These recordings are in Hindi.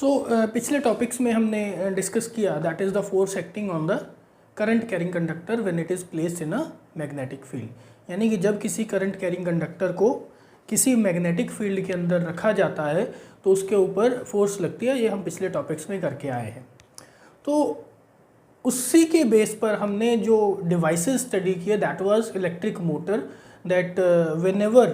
पिछले टॉपिक्स में हमने डिस्कस किया that is the force acting on the current carrying conductor when it is placed in a magnetic field. यानी कि जब किसी करंट कैरिंग कंडक्टर को किसी मैग्नेटिक फील्ड के अंदर रखा जाता है तो उसके ऊपर फोर्स लगती है। ये हम पिछले टॉपिक्स में करके आए हैं। तो उसी के बेस पर हमने जो डिवाइसेस स्टडी किए that was electric motor, that whenever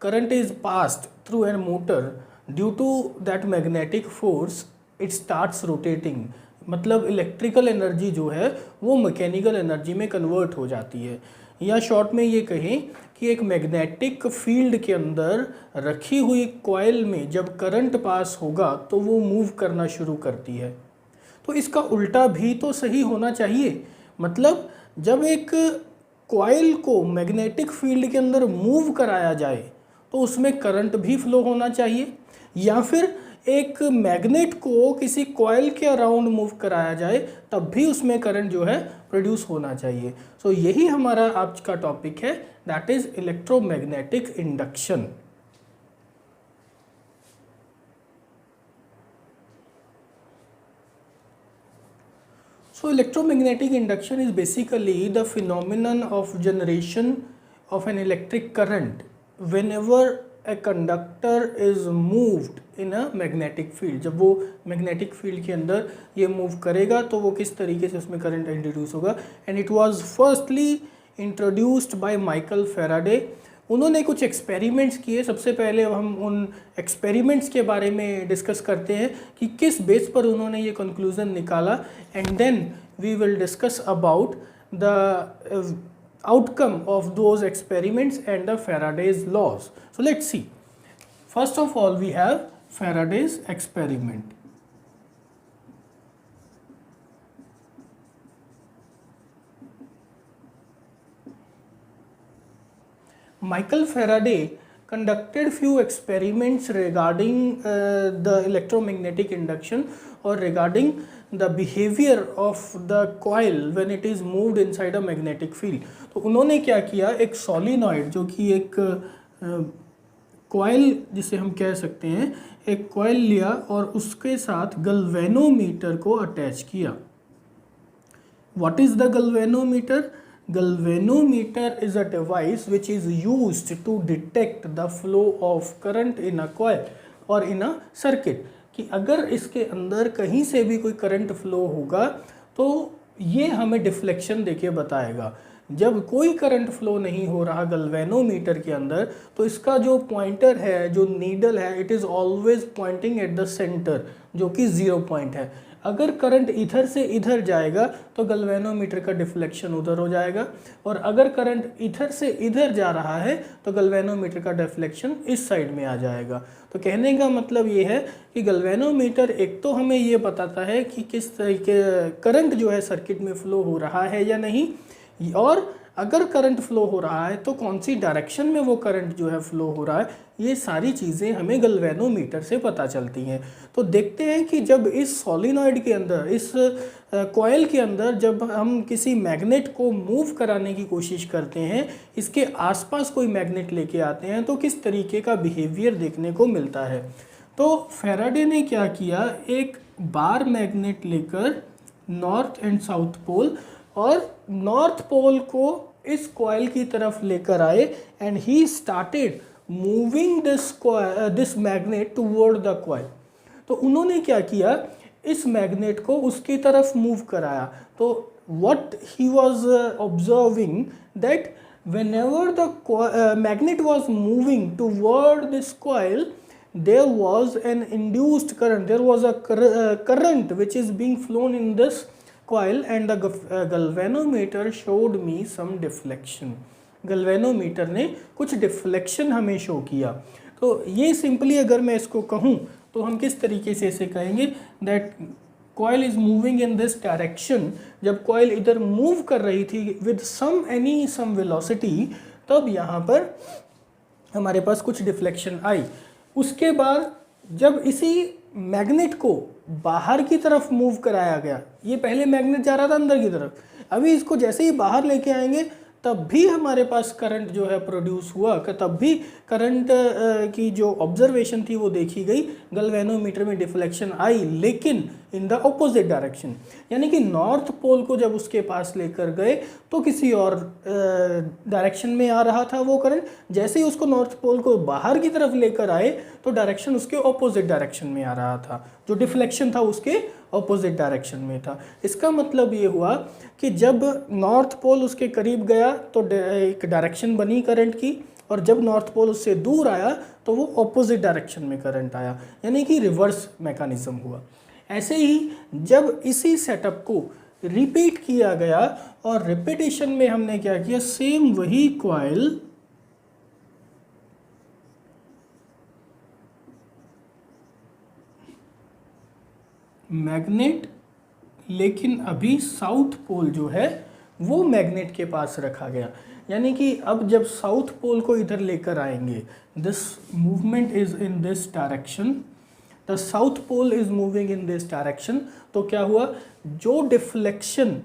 current is passed through an motor due to that magnetic force it starts rotating. मतलब इलेक्ट्रिकल एनर्जी जो है वो मैकेनिकल एनर्जी में कन्वर्ट हो जाती है। या शॉर्ट में ये कहें कि एक मैग्नेटिक फील्ड के अंदर रखी हुई कॉइल में जब करंट पास होगा तो वो मूव करना शुरू करती है। तो इसका उल्टा भी तो सही होना चाहिए। मतलब जब एक कॉइल को मैग्नेटिक फील्ड के अंदर मूव कराया जाए तो उसमें करंट भी फ्लो होना चाहिए, या फिर एक मैग्नेट को किसी कॉइल के अराउंड मूव कराया जाए तब भी उसमें करंट जो है प्रोड्यूस होना चाहिए। सो यही हमारा आज का टॉपिक है, that is electromagnetic induction. So electromagnetic induction is basically the phenomenon of generation of an electric current whenever a conductor is moved in a magnetic field। जब वो magnetic field के अंदर ये move करेगा तो वो किस तरीके से उसमें current introduce होगा। And it was firstly introduced by Michael Faraday। उन्होंने कुछ एक्सपेरिमेंट्स किए। सबसे पहले हम उन एक्सपेरिमेंट्स के बारे में डिस्कस करते हैं कि किस बेस पर उन्होंने ये कंक्लूजन निकाला, and then we will discuss about the outcome of those experiments and the Faraday's laws। So let's see. First of all we have Faraday's experiment। Michael Faraday conducted few experiments regarding the electromagnetic induction or regarding the behavior of the coil when it is moved inside a magnetic field। तो उन्होंने क्या किया, एक सोलिनॉइड जो कि एक कॉइल जिसे हम कह सकते हैं, एक कॉइल लिया और उसके साथ गैल्वेनोमीटर को अटैच किया। What is the galvanometer? Galvanometer is a device which is used to detect the flow of current in a coil or in a circuit। कि अगर इसके अंदर कहीं से भी कोई करंट फ्लो होगा तो ये हमें डिफ्लेक्शन देके बताएगा। जब कोई करंट फ्लो नहीं हो रहा गैल्वेनोमीटर के अंदर तो इसका जो पॉइंटर है, जो नीडल है, it is always Poynting at the centre, जो कि 0 पॉइंट है। अगर करंट इधर से इधर जाएगा तो गैल्वेनोमीटर का डिफ्लेक्शन उधर हो जाएगा, और अगर करंट इधर से इधर जा रहा है तो गैल्वेनोमीटर का डिफ्लेक्शन इस साइड में आ जाएगा। तो कहने का मतलब ये है कि गैल्वेनोमीटर एक तो हमें ये बताता है कि किस तरीके करंट जो है सर्किट में फ्लो हो रहा है या नहीं, और अगर करंट फ्लो हो रहा है तो कौन सी डायरेक्शन में वो करंट जो है फ्लो हो रहा है। ये सारी चीज़ें हमें गैल्वेनोमीटर से पता चलती हैं। तो देखते हैं कि जब इस सोलिनॉइड के अंदर, इस कॉइल के अंदर जब हम किसी मैग्नेट को मूव कराने की कोशिश करते हैं, इसके आसपास कोई मैग्नेट लेके आते हैं तो किस तरीके का बिहेवियर देखने को मिलता है। तो फेराडे ने क्या किया, एक बार मैग्नेट लेकर नॉर्थ एंड साउथ पोल, और नॉर्थ पोल को इस कॉइल की तरफ लेकर आए, and he started moving this magnet toward the coil. तो उन्होंने क्या किया, इस मैग्नेट को उसकी तरफ मूव कराया। तो what he was observing that whenever the magnet was moving toward this coil there was an induced current, there was a current which is being flown in this coil, and the galvanometer showed me some deflection। Galvanometer ने कुछ डिफ्लेक्शन हमें शो किया। तो ये सिंपली अगर मैं इसको कहूँ तो हम किस तरीके से इसे कहेंगे, that coil is moving in this direction. जब कॉइल इधर मूव कर रही थी विद सम वेलोसिटी, तब यहाँ पर हमारे पास कुछ डिफ्लेक्शन आई। उसके बाद जब इसी मैग्नेट को बाहर की तरफ मूव कराया गया, ये पहले मैग्नेट जा रहा था अंदर की तरफ, अभी इसको जैसे ही बाहर लेके आएंगे तब भी हमारे पास करंट जो है प्रोड्यूस हुआ, तब भी करंट की जो ऑब्जर्वेशन थी वो देखी गई, गैल्वेनोमीटर में डिफ्लेक्शन आई, लेकिन इन द ऑपोजिट डायरेक्शन। यानी कि नॉर्थ पोल को जब उसके पास लेकर गए तो किसी और डायरेक्शन में आ रहा था वो करंट, जैसे ही उसको नॉर्थ पोल को बाहर की तरफ लेकर आए तो डायरेक्शन उसके ऑपोजिट डायरेक्शन में आ रहा था, जो डिफ्लेक्शन था उसके ऑपोजिट डायरेक्शन में था। इसका मतलब ये हुआ कि जब नॉर्थ पोल उसके करीब गया तो एक डायरेक्शन बनी करंट की, और जब नॉर्थ पोल उससे दूर आया तो वो ऑपोजिट डायरेक्शन में करंट आया, यानी कि रिवर्स मैकेनिज्म हुआ। ऐसे ही जब इसी सेटअप को रिपीट किया गया, और रिपीटेशन में हमने क्या किया, सेम वही कॉइल मैग्नेट, लेकिन अभी साउथ पोल जो है वो मैग्नेट के पास रखा गया। यानी कि अब जब साउथ पोल को इधर लेकर आएंगे, this movement is in this direction, the south pole is moving in this direction, तो क्या हुआ, जो डिफ्लेक्शन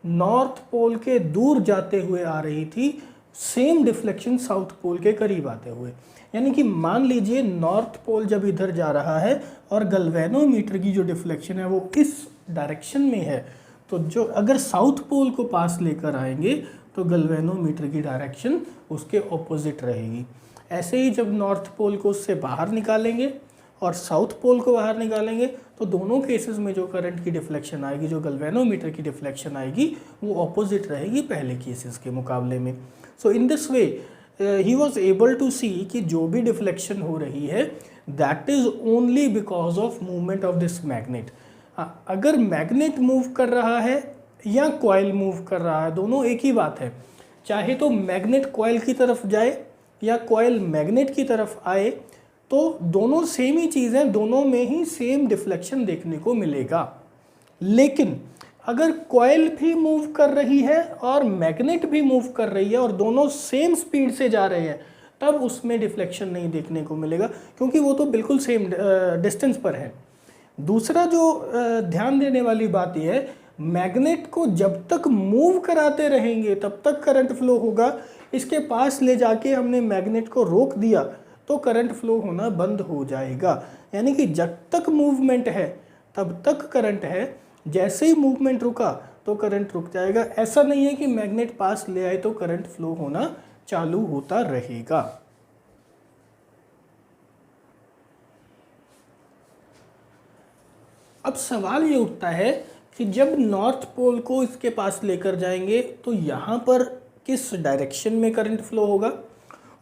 नॉर्थ पोल के दूर जाते हुए आ रही थी, सेम डिफ्लेक्शन साउथ पोल के करीब आते हुए। यानी कि मान लीजिए नॉर्थ पोल जब इधर जा रहा है और गैल्वेनोमीटर की जो डिफ्लेक्शन है वो इस डायरेक्शन में है, तो जो अगर साउथ पोल को पास लेकर आएंगे तो गैल्वेनोमीटर की डायरेक्शन उसके ऑपोजिट रहेगी। ऐसे ही जब नॉर्थ पोल को उससे बाहर निकालेंगे और साउथ पोल को बाहर निकालेंगे तो दोनों केसेस में जो करंट की डिफ्लेक्शन आएगी, जो गैल्वेनोमीटर की डिफ्लेक्शन आएगी, वो ऑपोजिट रहेगी पहले केसेस के मुकाबले में। So in this way he was able to see कि जो भी डिफ्लेक्शन हो रही है that is only because of movement of this magnet. अगर मैग्नेट मूव कर रहा है या कॉइल मूव कर रहा है, दोनों एक ही बात है। चाहे तो मैग्नेट कॉइल की तरफ जाए या कॉइल मैग्नेट की तरफ आए, तो दोनों सेम ही चीज़ है, दोनों में ही सेम डिफ्लेक्शन देखने को मिलेगा। लेकिन अगर कॉइल भी मूव कर रही है और मैग्नेट भी मूव कर रही है और दोनों सेम स्पीड से जा रहे हैं, तब उसमें डिफ्लेक्शन नहीं देखने को मिलेगा, क्योंकि वो तो बिल्कुल सेम डिस्टेंस पर है। दूसरा जो ध्यान देने वाली बात यह है, मैग्नेट को जब तक मूव कराते रहेंगे तब तक करंट फ्लो होगा। इसके पास ले जाके हमने मैग्नेट को रोक दिया तो करंट फ्लो होना बंद हो जाएगा। यानी कि जब तक मूवमेंट है तब तक करंट है, जैसे ही मूवमेंट रुका तो करंट रुक जाएगा। ऐसा नहीं है कि मैग्नेट पास ले आए तो करंट फ्लो होना चालू होता रहेगा। अब सवाल ये उठता है कि जब नॉर्थ पोल को इसके पास लेकर जाएंगे तो यहाँ पर किस डायरेक्शन में करंट फ्लो होगा,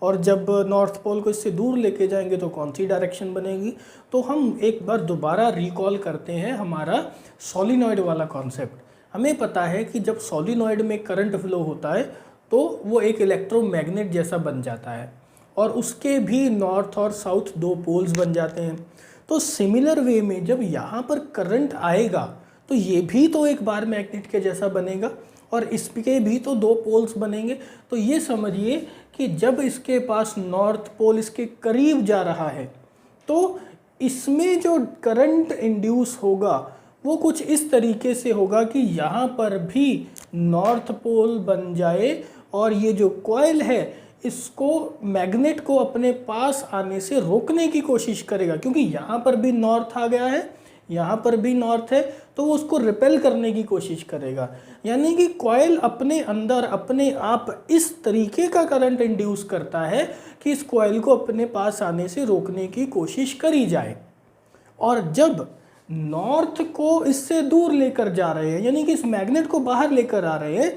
और जब नॉर्थ पोल को इससे दूर लेके जाएंगे तो कौन सी डायरेक्शन बनेगी। तो हम एक बार दोबारा रिकॉल करते हैं हमारा सोलिनॉइड वाला कॉन्सेप्ट। हमें पता है कि जब सोलिनॉइड में करंट फ्लो होता है तो वो एक इलेक्ट्रोमैग्नेट जैसा बन जाता है, और उसके भी नॉर्थ और साउथ दो पोल्स बन जाते हैं। तो सिमिलर वे में जब यहाँ पर करंट आएगा तो ये भी तो एक बार मैग्नेट के जैसा बनेगा, और इसके भी तो दो पोल्स बनेंगे। तो ये समझिए कि जब इसके पास नॉर्थ पोल इसके करीब जा रहा है तो इसमें जो करंट इंड्यूस होगा वो कुछ इस तरीके से होगा कि यहाँ पर भी नॉर्थ पोल बन जाए, और ये जो कॉइल है इसको मैग्नेट को अपने पास आने से रोकने की कोशिश करेगा, क्योंकि यहाँ पर भी नॉर्थ आ गया है, यहाँ पर भी नॉर्थ है, तो वो उसको रिपेल करने की कोशिश करेगा। यानी कि कॉइल अपने अंदर अपने आप इस तरीके का करंट इंड्यूस करता है कि इस कॉइल को अपने पास आने से रोकने की कोशिश करी जाए। और जब नॉर्थ को इससे दूर लेकर जा रहे हैं, यानी कि इस मैग्नेट को बाहर लेकर आ रहे हैं,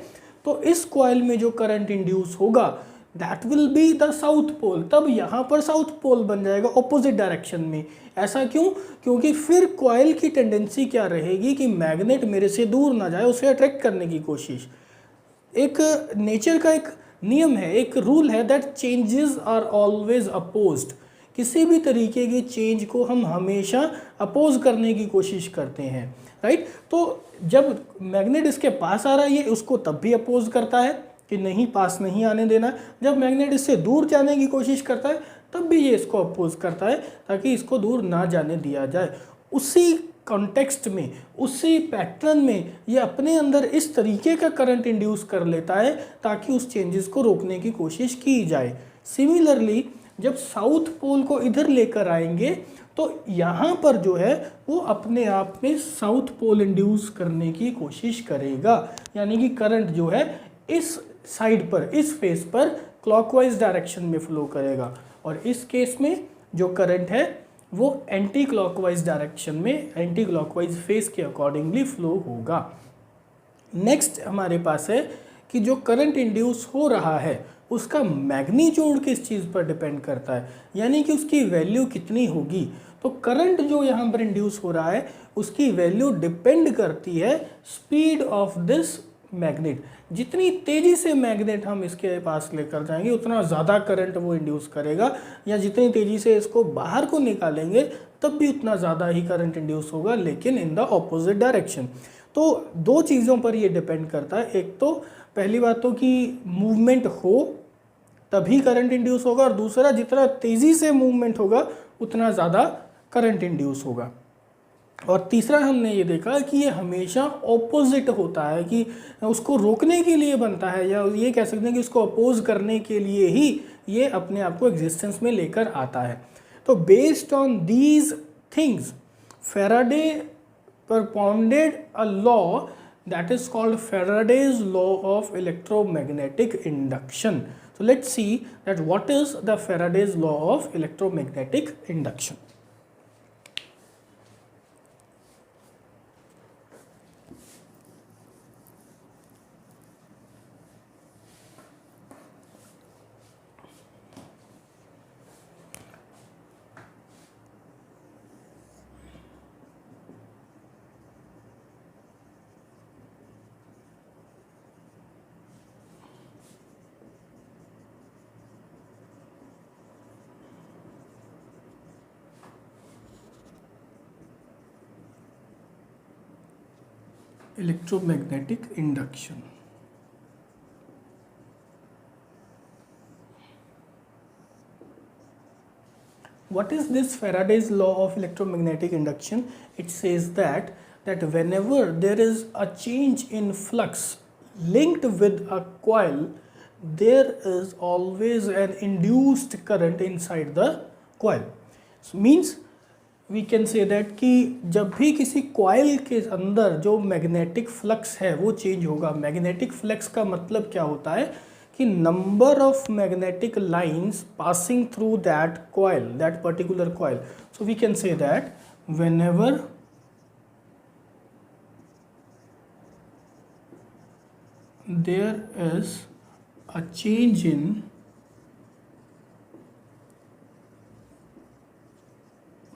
तो इस कॉइल में जो करंट इंड्यूस होगा that will be the south pole. तब यहाँ पर साउथ पोल बन जाएगा ऑपोजिट डायरेक्शन में। ऐसा क्यों? क्योंकि फिर कॉइल की टेंडेंसी क्या रहेगी कि मैग्नेट मेरे से दूर ना जाए, उसे अट्रैक्ट करने की कोशिश। एक नेचर का एक नियम है, एक रूल है that changes are always opposed. किसी भी तरीके की चेंज को हम हमेशा अपोज करने की कोशिश करते हैं, राइट। तो जब मैग्नेट इसके पास आ रहा है ये उसको तब भी अपोज करता है कि नहीं, पास नहीं आने देना। जब मैग्नेट इससे दूर जाने की कोशिश करता है तब भी ये इसको अपोज करता है ताकि इसको दूर ना जाने दिया जाए। उसी कॉन्टेक्स्ट में, उसी पैटर्न में ये अपने अंदर इस तरीके का करंट इंड्यूस कर लेता है ताकि उस चेंजेस को रोकने की कोशिश की जाए। सिमिलरली जब साउथ पोल को इधर लेकर आएंगे तो यहाँ पर जो है वो अपने आप में साउथ पोल इंड्यूस करने की कोशिश करेगा, यानी कि करंट जो है इस साइड पर, इस फेस पर क्लॉकवाइज डायरेक्शन में फ्लो करेगा, और इस केस में जो करंट है वो एंटी क्लॉकवाइज डायरेक्शन में, एंटी क्लॉकवाइज फेस के अकॉर्डिंगली फ्लो होगा। नेक्स्ट हमारे पास है कि जो करंट इंड्यूस हो रहा है उसका मैग्नीट्यूड किस चीज़ पर डिपेंड करता है, यानी कि उसकी वैल्यू कितनी होगी। तो करंट जो यहाँ पर इंड्यूस हो रहा है उसकी वैल्यू डिपेंड करती है स्पीड ऑफ दिस मैग्नेट। जितनी तेज़ी से मैग्नेट हम इसके पास लेकर जाएंगे उतना ज़्यादा करंट वो इंड्यूस करेगा, या जितनी तेज़ी से इसको बाहर को निकालेंगे तब भी उतना ज़्यादा ही करंट इंड्यूस होगा, लेकिन इन द ऑपोजिट डायरेक्शन। तो दो चीज़ों पर ये डिपेंड करता है, एक तो पहली बात तो कि मूवमेंट हो तभी करंट इंड्यूस होगा, और दूसरा जितना तेज़ी से मूवमेंट होगा उतना ज़्यादा करंट इंड्यूस होगा। और तीसरा हमने ये देखा कि ये हमेशा ऑपोजिट होता है, कि उसको रोकने के लिए बनता है, या ये कह सकते हैं कि उसको अपोज करने के लिए ही ये अपने आप को एग्जिस्टेंस में लेकर आता है। तो based on these things Faraday propounded a law that is called Faraday's law of electromagnetic induction. So let's see that what is the Faraday's law of electromagnetic induction. Electromagnetic induction. What is this Faraday's law of electromagnetic induction? It says that whenever there is a change in flux linked with a coil, there is always an induced current inside the coil. So means we can say that कि जब भी किसी कॉइल के अंदर जो मैग्नेटिक फ्लक्स है वो चेंज होगा। मैग्नेटिक फ्लक्स का मतलब क्या होता है कि number of magnetic lines passing through that coil, that particular coil. So we can say that whenever there is a change in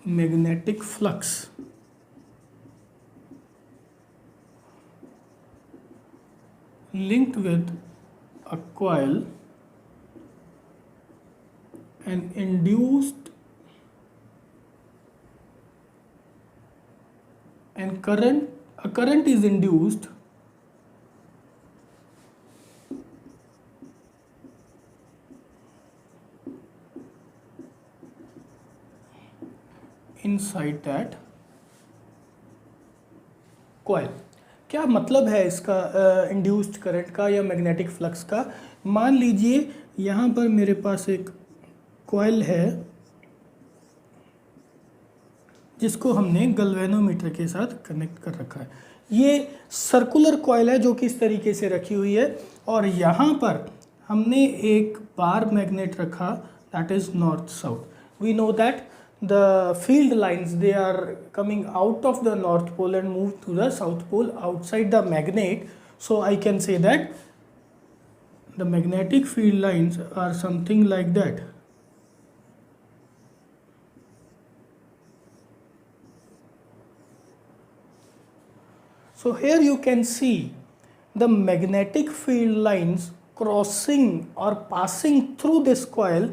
magnetic flux linked with a coil and induced and a current is induced inside that coil. क्या मतलब है इसका इंड्यूस्ड करंट का या मैग्नेटिक फ्लक्स का? मान लीजिए यहाँ पर मेरे पास एक कॉइल है जिसको हमने गैल्वेनोमीटर के साथ कनेक्ट कर रखा है। ये सर्कुलर कॉइल है जो कि इस तरीके से रखी हुई है, और यहाँ पर हमने एक बार मैग्नेट रखा, that is north south. We know that the field lines, they are coming out of the north pole and move to the south pole outside the magnet. So I can say that the magnetic field lines are something like that. So here you can see the magnetic field lines crossing or passing through this coil.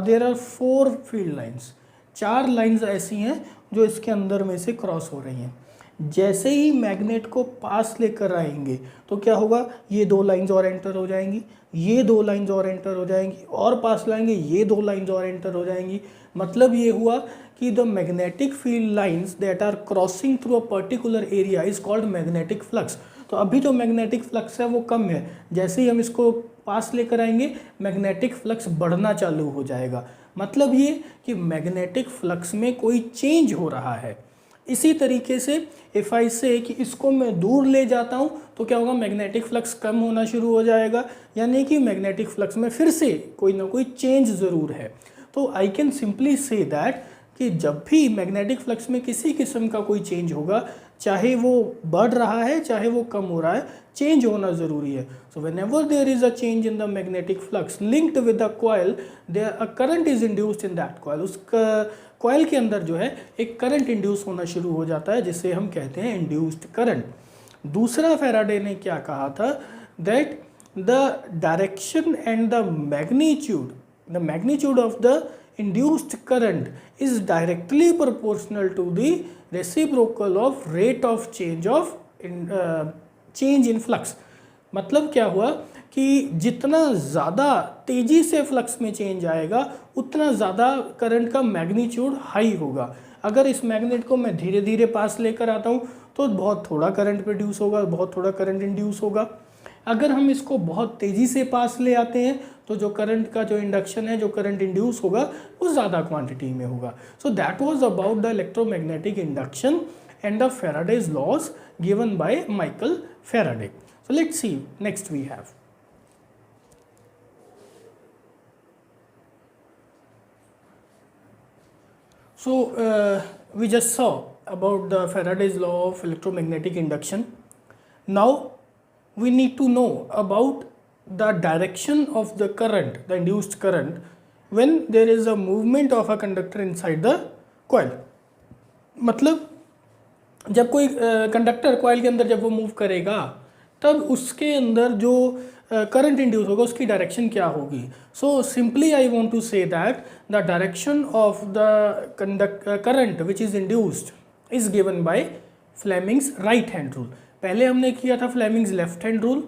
There are 4 field lines. 4 lines ऐसी हैं जो इसके अंदर में से क्रॉस हो रही हैं। जैसे ही मैग्नेट को पास लेकर आएंगे तो क्या होगा, ये 2 लाइंस और एंटर हो जाएंगी, ये 2 लाइंस और एंटर हो जाएंगी, और पास लाएंगे ये 2 लाइंस और एंटर हो जाएंगी। मतलब ये हुआ कि the magnetic field lines that are crossing through a particular area is called magnetic flux. तो अभी जो मैग्नेटिक फ्लक्स है वो कम है, जैसे ही हम इसको पास लेकर आएंगे मैग्नेटिक फ्लक्स बढ़ना चालू हो जाएगा। मतलब ये कि मैग्नेटिक फ्लक्स में कोई चेंज हो रहा है। इसी तरीके से इफ़ आई से कि इसको मैं दूर ले जाता हूँ तो क्या होगा, मैग्नेटिक फ्लक्स कम होना शुरू हो जाएगा, यानी कि मैग्नेटिक फ्लक्स में फिर से कोई ना कोई चेंज ज़रूर है। तो आई कैन सिंपली से दैट कि जब भी मैग्नेटिक फ्लक्स में किसी किस्म का कोई चेंज होगा, चाहे वो बढ़ रहा है चाहे वो कम हो रहा है, चेंज होना ज़रूरी है। So whenever there is a change in the magnetic flux linked with the coil, there a current is induced in that coil. उस कॉइल के अंदर जो है एक करंट इंड्यूस होना शुरू हो जाता है, जिसे हम कहते हैं इंड्यूस्ड करंट। दूसरा फैराडे ने क्या कहा था, that the direction and the magnitude of the induced current is directly proportional to the reciprocal of rate of change in flux। मतलब क्या हुआ कि जितना ज़्यादा तेज़ी से फ्लक्स में चेंज आएगा उतना ज़्यादा करंट का मैग्नीट्यूड हाई होगा। अगर इस मैग्नेट को मैं धीरे धीरे पास लेकर आता हूँ तो बहुत थोड़ा करंट प्रोड्यूस होगा, बहुत थोड़ा करंट इंड्यूस होगा। अगर हम इसको बहुत तेज़ी से पास ले आते हैं तो जो करंट का जो इंडक्शन है, जो करंट इंड्यूस होगा वो ज़्यादा क्वांटिटी में होगा। So that was about the electromagnetic induction and the Faraday's laws given by Michael Faraday. So let's see next we have we just saw about the Faraday's law of electromagnetic induction. Now we need to know about the direction of the current, the induced current, when there is a movement of a conductor inside the coil। मतलब जब कोई कंडक्टर कॉइल के अंदर जब वो मूव करेगा तब उसके अंदर जो करंट इंड्यूस होगा उसकी डायरेक्शन क्या होगी। So simply I want to say that the direction of the current which is induced is given by Fleming's right hand rule. पहले हमने किया था फ्लेमिंग्स लेफ्ट हैंड रूल,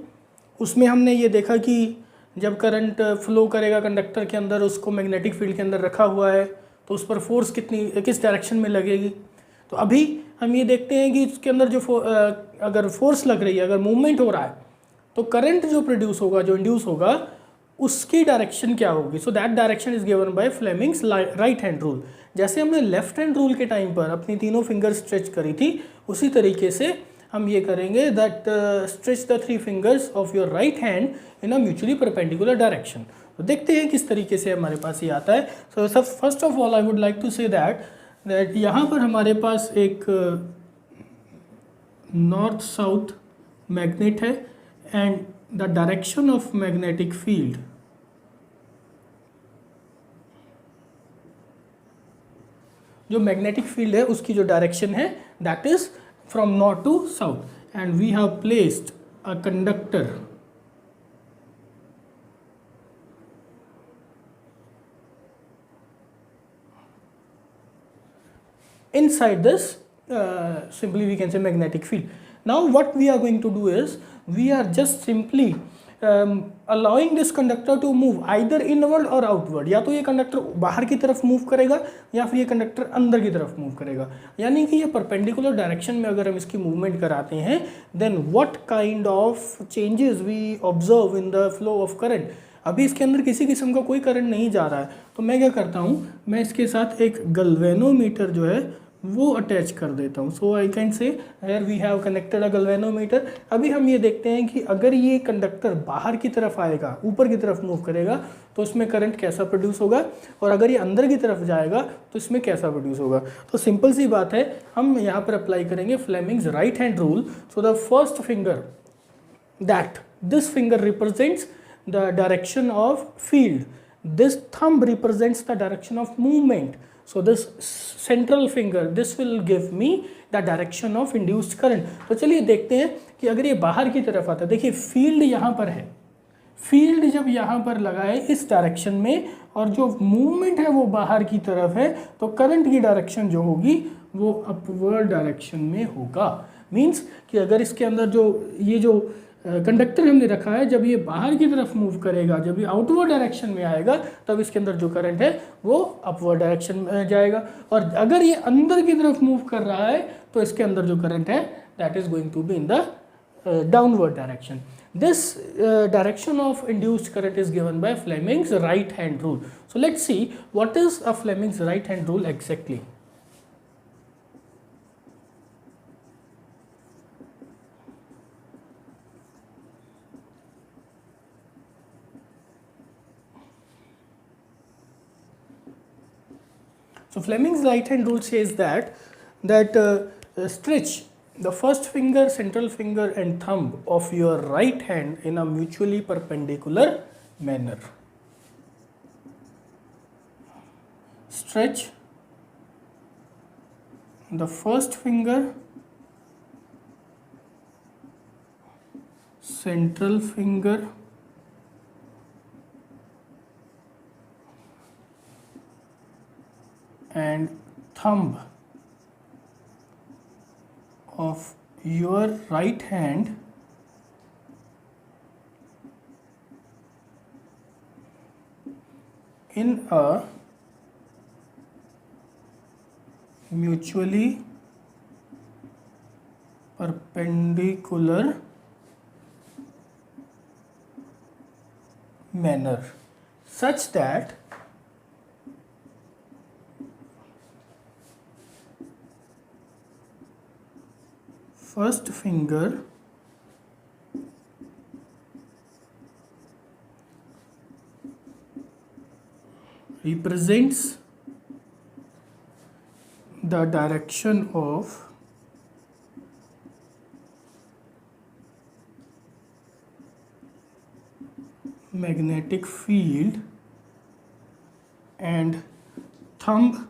उसमें हमने ये देखा कि जब करंट फ्लो करेगा कंडक्टर के अंदर, उसको मैग्नेटिक फील्ड के अंदर रखा हुआ है तो उस पर फोर्स किस डायरेक्शन में लगेगी। तो अभी हम ये देखते हैं कि इसके अंदर जो अगर फोर्स लग रही है, अगर मूवमेंट हो रहा है तो करंट जो प्रोड्यूस होगा, जो इंड्यूस होगा, उसकी डायरेक्शन क्या होगी। So that direction is given by Fleming's right hand rule. जैसे हमने लेफ्ट हैंड रूल के टाइम पर अपनी तीनों फिंगर स्ट्रेच करी थी, उसी तरीके से हम ये करेंगे that stretch the 3 fingers of your right hand in a mutually perpendicular direction. तो देखते हैं किस तरीके से हमारे पास ये आता है। So first of all I would like to say that यहाँ पर हमारे पास एक नॉर्थ साउथ मैग्नेट है and the direction of magnetic field जो मैग्नेटिक फील्ड है उसकी जो डायरेक्शन है that is from north to south and we have placed a conductor inside this simply we can say magnetic field. Now what we are going to do is we are just simply allowing this conductor to move either inward or outward। या तो ये कंडक्टर बाहर की तरफ मूव करेगा या फिर ये कंडक्टर अंदर की तरफ मूव करेगा, यानी कि ये परपेंडिकुलर डायरेक्शन में अगर हम इसकी मूवमेंट कराते हैं then what kind of changes we observe in the flow of current. अभी इसके अंदर किसी किस्म का कोई करंट नहीं जा रहा है, तो मैं क्या करता हूँ, मैं इसके साथ एक गल्वेनोमीटर जो है वो अटैच कर देता हूँ। So I can say here we have connected a galvanometer. अभी हम ये देखते हैं कि अगर ये कंडक्टर बाहर की तरफ आएगा, ऊपर की तरफ मूव करेगा तो उसमें करंट कैसा प्रोड्यूस होगा, और अगर ये अंदर की तरफ जाएगा तो इसमें कैसा प्रोड्यूस होगा। तो सिंपल सी बात है, हम यहाँ पर अप्लाई करेंगे Fleming's right hand rule. So the first finger that this finger represents the direction of field, this thumb represents the direction of movement, so this central finger this will give me the direction of induced current। तो चलिए देखते हैं कि अगर ये बाहर की तरफ आता है, देखिए फील्ड यहाँ पर है, फील्ड जब यहाँ पर लगा है इस डायरेक्शन में और जो मूवमेंट है वो बाहर की तरफ है, तो करंट की डायरेक्शन जो होगी वो अपवर्ड डायरेक्शन में होगा। मीन्स कि अगर इसके अंदर जो ये जो कंडक्टर हमने रखा है, जब ये बाहर की तरफ मूव करेगा, जब ये आउटवर्ड डायरेक्शन में आएगा, तब इसके अंदर जो करंट है वो अपवर्ड डायरेक्शन में जाएगा, और अगर ये अंदर की तरफ मूव कर रहा है तो इसके अंदर जो करंट है that is going to be in the downward direction. This direction of induced current is given by Fleming's right hand rule. So let's see what is a Fleming's right hand rule exactly. So Fleming's right hand rule says that stretch the first finger, central finger and thumb of your right hand in a mutually perpendicular manner. Stretch the first finger, central finger and thumb of your right hand in a mutually perpendicular manner such that first finger represents the direction of magnetic field and thumb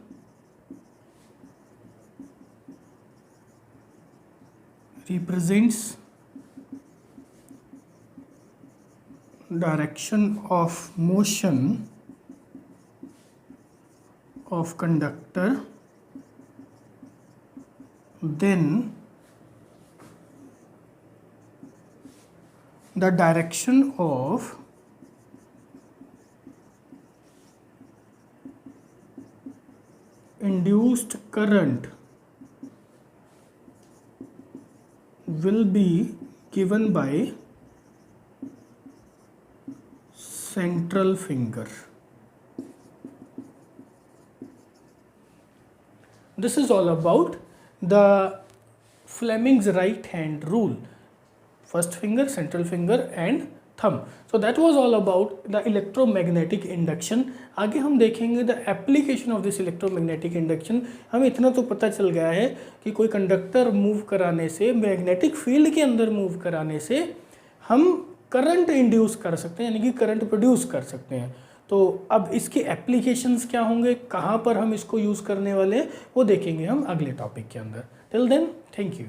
represents direction of motion of conductor, then the direction of induced current will be given by central finger. This is all about the Fleming's right hand rule. First finger, central finger and thumb. So that was all about the electromagnetic induction. आगे हम देखेंगे the application of this electromagnetic induction. हमें इतना तो पता चल गया है कि कोई कंडक्टर मूव कराने से, मैग्नेटिक फील्ड के अंदर मूव कराने से हम करंट इंड्यूस कर सकते हैं, यानी कि करंट प्रोड्यूस कर सकते हैं. तो अब इसके एप्लीकेशंस क्या होंगे, कहाँ पर हम इसको यूज़ करने वाले हैं, वो देखेंगे हम अगले टॉपिक के अंदर. Till then, thank you.